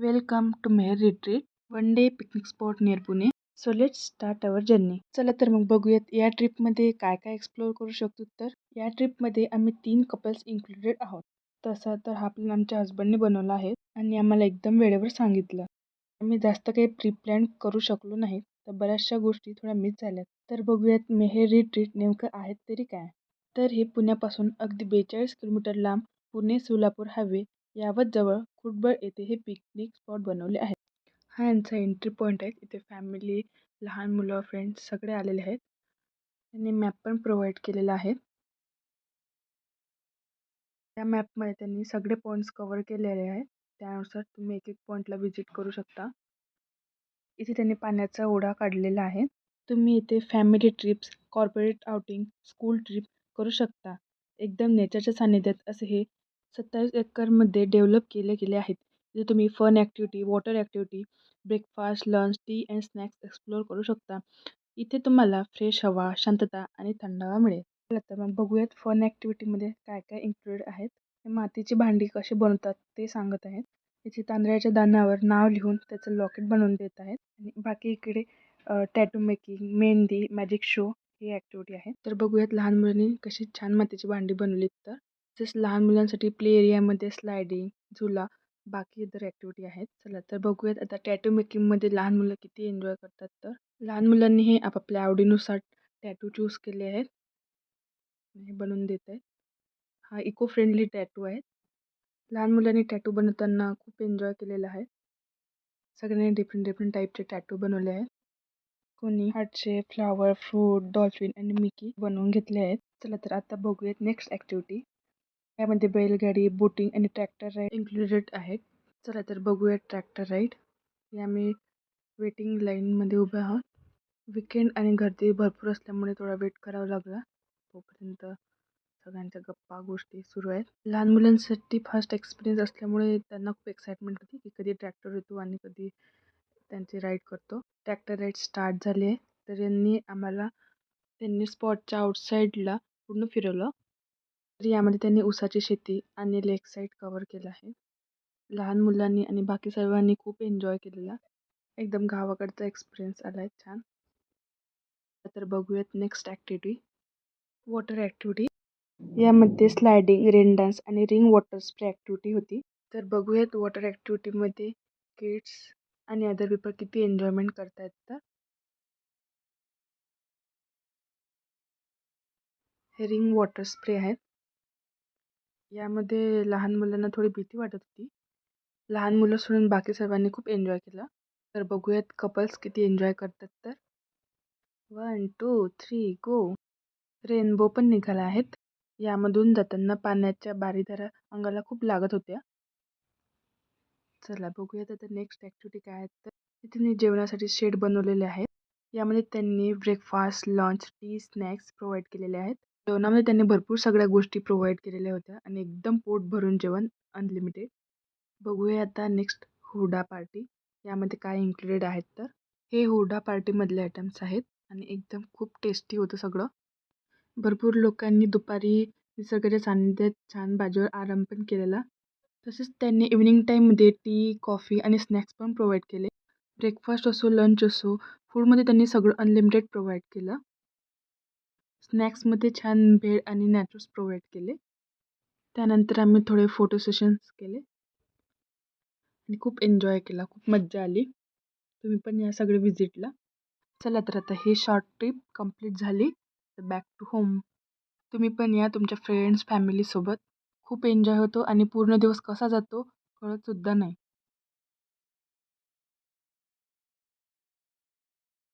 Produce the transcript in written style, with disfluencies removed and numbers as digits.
Welcome to Meher Retreat, one day picnic spot near Pune. So let's start our journey. चला तर मग बघूयात या ट्रिपमध्ये काय काय एक्सप्लोअर करू शकतो. तर या ट्रिपमध्ये आम्ही 3 कपल्स इन्क्लुडेड आहोत. तसा तर हा प्लॅन आमच्या हस्बंडने बनवला आहे आणि आम्हाला एकदम वेळेवर सांगितलं. आम्ही जास्त काही प्री प्लॅन करू शकलो नाही, तर बऱ्याचशा गोष्टी थोड्या मिस झाल्यात. तर बघूयात मेहेर रिट्रीट नेमकं आहेत तरी काय. तर हे पुण्यापासून अगदी 42 किलोमीटर लांब पुणे सोलापूर हायवे यावत जवळ खुटबळ येथे हे पिकनिक स्पॉट बनवले आहेत. हा यांचा एंट्री पॉईंट आहे. इथे फॅमिली, लहान मुलं, फ्रेंड्स सगळे आलेले आहेत. त्यांनी मॅप पण प्रोव्हाइड केलेला आहे. त्या मॅपमध्ये त्यांनी सगळे पॉईंट्स कव्हर केलेले आहेत. त्यानुसार तुम्ही एक एक पॉईंटला व्हिजिट करू शकता. इथे त्यांनी पाण्याचा ओढा काढलेला आहे. तुम्ही इथे family trips, corporate outing, school trip करू शकता. एकदम नेचरच्या सानिध्यात असे हे 27 एकरमध्ये डेव्हलप केले गेले आहेत. इथे तुम्ही fun activity, water activity, breakfast, lunch, tea and snacks explore करू शकता. इथे तुम्हाला फ्रेश हवा, शांतता आणि थंडावा मिळेल. चला तर मग बघूयात फन ॲक्टिव्हिटीमध्ये काय काय इन्क्लूडेड आहेत. मातीची भांडी कशी बनवतात ते सांगत आहेत. इथे तांदळाच्या दाण्यावर नाव लिहून त्याचं लॉकेट बनवून देत आहेत. आणि बाकी इकडे tattoo making, mehndi, magic show ही ॲक्टिव्हिटी आहे. तर बघूयात लहान मुलांनी कशी छान मातीची भांडी बनवलीत. तर तसेच लहान मुलांसाठी प्ले एरियामध्ये स्लायडिंग, झुला, बाकी इतर ॲक्टिव्हिटी आहेत. चला तर बघूयात आता टॅटू मेकिंगमध्ये लहान मुलं किती एन्जॉय करतात. तर लहान मुलांनी हे आपापल्या आवडीनुसार टॅटू चूज केले आहेत. हे बनवून देत आहेत. हा इको फ्रेंडली टॅटू आहे. लहान मुलांनी टॅटू बनवताना खूप एन्जॉय केलेला आहे. सगळ्यांनी डिफरंट डिफरंट टाईपचे टॅटू बनवले आहेत. कोणी हार्टचे, फ्लावर, फ्रूट, डॉल्फिन आणि मिकी बनवून घेतले आहेत. चला तर आता बघूयात नेक्स्ट ॲक्टिव्हिटी. यामध्ये बैलगाडी, बोटिंग आणि ट्रॅक्टर राईड इन्क्लुडेड आहेत. चला तर बघूयात ट्रॅक्टर राईड. हे आम्ही वेटिंग लाईनमध्ये उभे आहोत. विकेंड आणि गर्दी भरपूर असल्यामुळे थोडा वेट करावा लागला. तोपर्यंत सगळ्यांच्या गप्पा गोष्टी सुरू आहेत. लहान मुलांसाठी फर्स्ट एक्सपिरियन्स असल्यामुळे त्यांना खूप एक्साइटमेंट होती की कधी ट्रॅक्टर येतो आणि कधी त्यांची राईड करतो. ट्रॅक्टर राईड स्टार्ट झाली आहे. तर त्यांनी स्पॉटच्या आउटसाईडला पूर्ण फिरवलं. तर यामध्ये त्यांनी ऊसाची शेती आणि लेक साईड कव्हर केलं आहे. लहान मुलांनी आणि बाकी सर्वांनी खूप एन्जॉय केलेला. एकदम गावाकडचा एक्सपिरियन्स आला आहे छान. तर बघूयात नेक्स्ट ॲक्टिव्हिटी, वॉटर ॲक्टिव्हिटी. यामध्ये स्लायडिंग, रेन डान्स आणि रिंग वॉटर स्प्रे ॲक्टिव्हिटी होती. तर बघूयात वॉटर ॲक्टिव्हिटीमध्ये किड्स आणि अदर पीपल किती एन्जॉयमेंट करतायत. तर हे रिंग वॉटर स्प्रे आहेत. यामध्ये लहान मुलांना थोडी भीती वाटत होती. लहान मुलं सोडून बाकी सर्वांनी खूप एन्जॉय केला. तर बघूयात कपल्स किती एन्जॉय करतात. तर 1 2 3 गो. रेनबो पण निघाला आहेत. यामधून जाताना पाण्याच्या बारीधारा अंगाला खूप लागत होत्या. चला बघूयात आता नेक्स्ट ॲक्टिव्हिटी काय आहेत. तर तिथे जेवणासाठी शेड बनवलेले आहेत. यामध्ये त्यांनी breakfast, lunch, T, snacks provide केलेले आहेत. जेवणामध्ये त्यांनी भरपूर सगळ्या गोष्टी प्रोव्हाइड केलेल्या होत्या आणि एकदम पोट भरून जेवण, अनलिमिटेड. बघूया आता नेक्स्ट हुरडा पार्टी. यामध्ये काय इन्क्लुडेड आहेत. तर हे हुरडा पार्टीमधले आयटम्स आहेत आणि एकदम खूप टेस्टी होतं सगळं. भरपूर लोकांनी दुपारी निसर्गाच्या सानिध्यात छान बाजेवर आराम पण केलेला. तसेच त्यांनी इव्हनिंग टाईममध्ये टी, कॉफी आणि स्नॅक्स पण प्रोव्हाइड केले. ब्रेकफास्ट असो, लंच असो, फूडमध्ये त्यांनी सगळं अनलिमिटेड प्रोव्हाइड केलं. स्नॅक्समध्ये छान भेळ आणि नॅचोस प्रोव्हाइड केले. त्यानंतर आम्ही थोडे फोटो सेशन्स केले आणि खूप एन्जॉय केला. खूप मज्जा आली. तुम्ही पण या सगळे व्हिजिटला. चला तर आता ही शॉर्ट ट्रिप कंप्लीट झाली. तर बॅक टू होम. तुम्ही पण या तुमच्या फ्रेंड्स, फॅमिलीसोबत. खूप एन्जॉय होतो आणि पूर्ण दिवस कसा जातो कळतसुद्धा नाही.